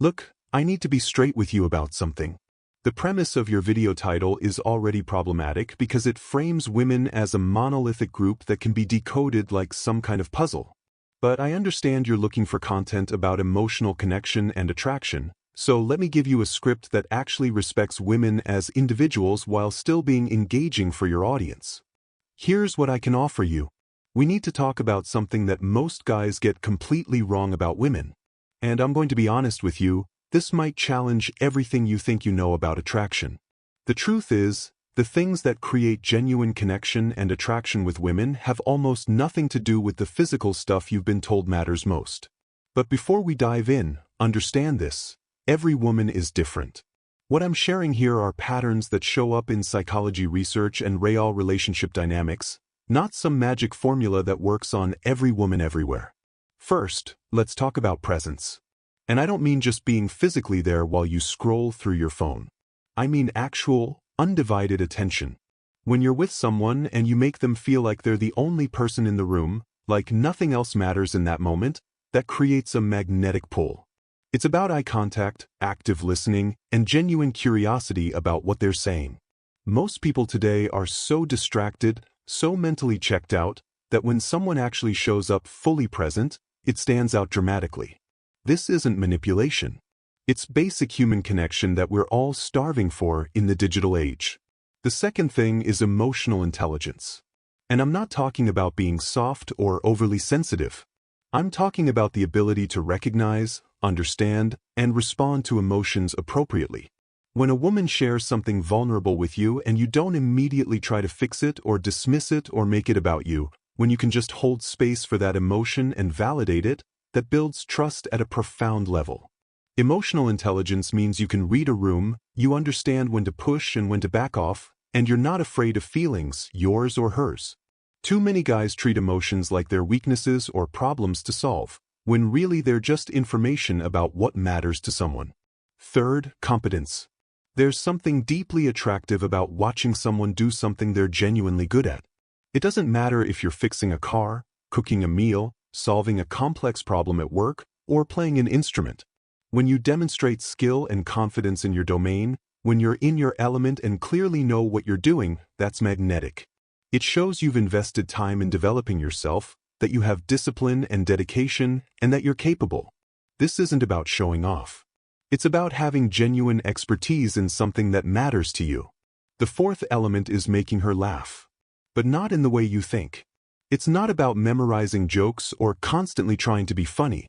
Look, I need to be straight with you about something. The premise of your video title is already problematic because it frames women as a monolithic group that can be decoded like some kind of puzzle. But I understand you're looking for content about emotional connection and attraction, so let me give you a script that actually respects women as individuals while still being engaging for your audience. Here's what I can offer you. We need to talk about something that most guys get completely wrong about women. And I'm going to be honest with you, this might challenge everything you think you know about attraction. The truth is, the things that create genuine connection and attraction with women have almost nothing to do with the physical stuff you've been told matters most. But before we dive in, understand this. Every woman is different. What I'm sharing here are patterns that show up in psychology research and real relationship dynamics, not some magic formula that works on every woman everywhere. First, let's talk about presence. And I don't mean just being physically there while you scroll through your phone. I mean actual, undivided attention. When you're with someone and you make them feel like they're the only person in the room, like nothing else matters in that moment, that creates a magnetic pull. It's about eye contact, active listening, and genuine curiosity about what they're saying. Most people today are so distracted, so mentally checked out, that when someone actually shows up fully present, it stands out dramatically. This isn't manipulation. It's basic human connection that we're all starving for in the digital age. The second thing is emotional intelligence. And I'm not talking about being soft or overly sensitive. I'm talking about the ability to recognize, understand, and respond to emotions appropriately. When a woman shares something vulnerable with you and you don't immediately try to fix it or dismiss it or make it about you, when you can just hold space for that emotion and validate it, that builds trust at a profound level. Emotional intelligence means you can read a room, you understand when to push and when to back off, and you're not afraid of feelings, yours or hers. Too many guys treat emotions like they're weaknesses or problems to solve, when really they're just information about what matters to someone. Third, competence. There's something deeply attractive about watching someone do something they're genuinely good at. It doesn't matter if you're fixing a car, cooking a meal, solving a complex problem at work, or playing an instrument. When you demonstrate skill and confidence in your domain, when you're in your element and clearly know what you're doing, that's magnetic. It shows you've invested time in developing yourself, that you have discipline and dedication, and that you're capable. This isn't about showing off. It's about having genuine expertise in something that matters to you. The fourth element is making her laugh. But not in the way you think. It's not about memorizing jokes or constantly trying to be funny.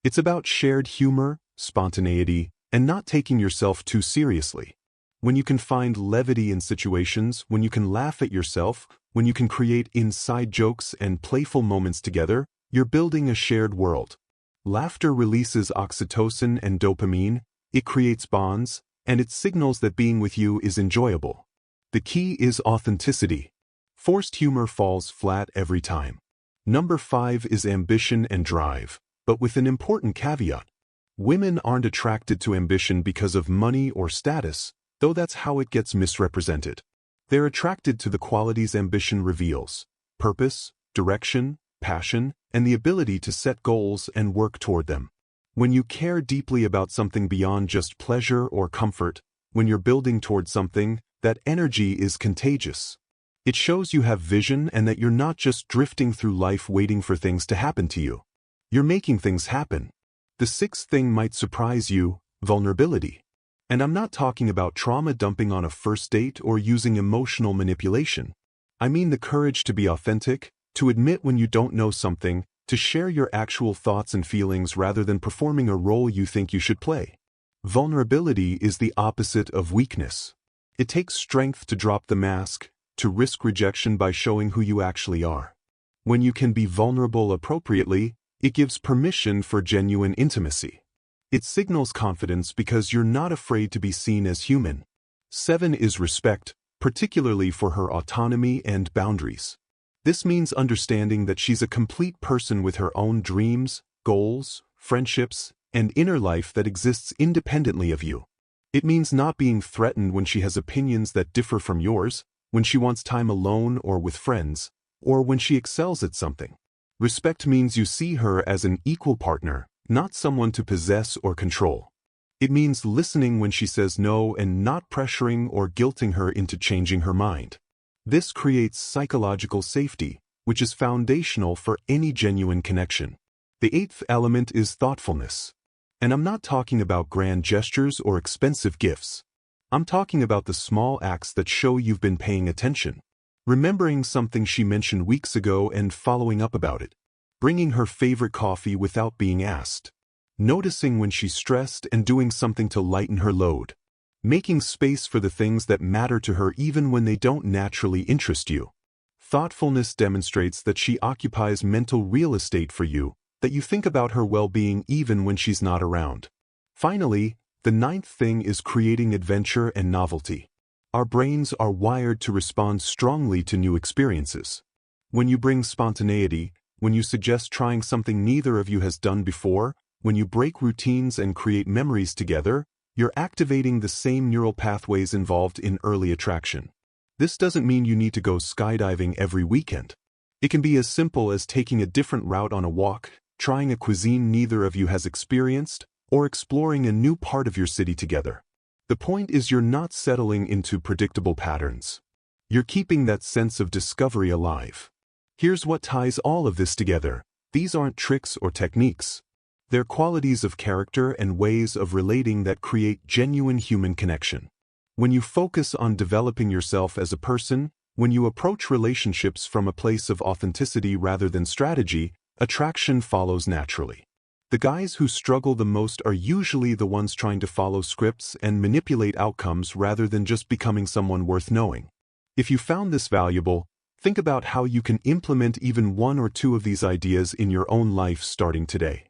It's about shared humor, spontaneity, and not taking yourself too seriously. When you can find levity in situations, when you can laugh at yourself, when you can create inside jokes and playful moments together, you're building a shared world. Laughter releases oxytocin and dopamine, it creates bonds, and it signals that being with you is enjoyable. The key is authenticity. Forced humor falls flat every time. Number 5 is ambition and drive, but with an important caveat. Women aren't attracted to ambition because of money or status, though that's how it gets misrepresented. They're attracted to the qualities ambition reveals: purpose, direction, passion, and the ability to set goals and work toward them. When you care deeply about something beyond just pleasure or comfort, when you're building toward something, that energy is contagious. It shows you have vision and that you're not just drifting through life waiting for things to happen to you. You're making things happen. The sixth thing might surprise you: vulnerability. And I'm not talking about trauma dumping on a first date or using emotional manipulation. I mean the courage to be authentic, to admit when you don't know something, to share your actual thoughts and feelings rather than performing a role you think you should play. Vulnerability is the opposite of weakness. It takes strength to drop the mask, to risk rejection by showing who you actually are. When you can be vulnerable appropriately, it gives permission for genuine intimacy. It signals confidence because you're not afraid to be seen as human. 7 is respect, particularly for her autonomy and boundaries. This means understanding that she's a complete person with her own dreams, goals, friendships, and inner life that exists independently of you. It means not being threatened when she has opinions that differ from yours, when she wants time alone or with friends, or when she excels at something. Respect means you see her as an equal partner, not someone to possess or control. It means listening when she says no and not pressuring or guilting her into changing her mind. This creates psychological safety, which is foundational for any genuine connection. The eighth element is thoughtfulness. And I'm not talking about grand gestures or expensive gifts. I'm talking about the small acts that show you've been paying attention. Remembering something she mentioned weeks ago and following up about it. Bringing her favorite coffee without being asked. Noticing when she's stressed and doing something to lighten her load. Making space for the things that matter to her even when they don't naturally interest you. Thoughtfulness demonstrates that she occupies mental real estate for you, that you think about her well-being even when she's not around. Finally, the ninth thing is creating adventure and novelty. Our brains are wired to respond strongly to new experiences. When you bring spontaneity, when you suggest trying something neither of you has done before, when you break routines and create memories together, you're activating the same neural pathways involved in early attraction. This doesn't mean you need to go skydiving every weekend. It can be as simple as taking a different route on a walk, trying a cuisine neither of you has experienced, or exploring a new part of your city together. The point is you're not settling into predictable patterns. You're keeping that sense of discovery alive. Here's what ties all of this together. These aren't tricks or techniques. They're qualities of character and ways of relating that create genuine human connection. When you focus on developing yourself as a person, when you approach relationships from a place of authenticity rather than strategy, attraction follows naturally. The guys who struggle the most are usually the ones trying to follow scripts and manipulate outcomes rather than just becoming someone worth knowing. If you found this valuable, think about how you can implement even one or two of these ideas in your own life starting today.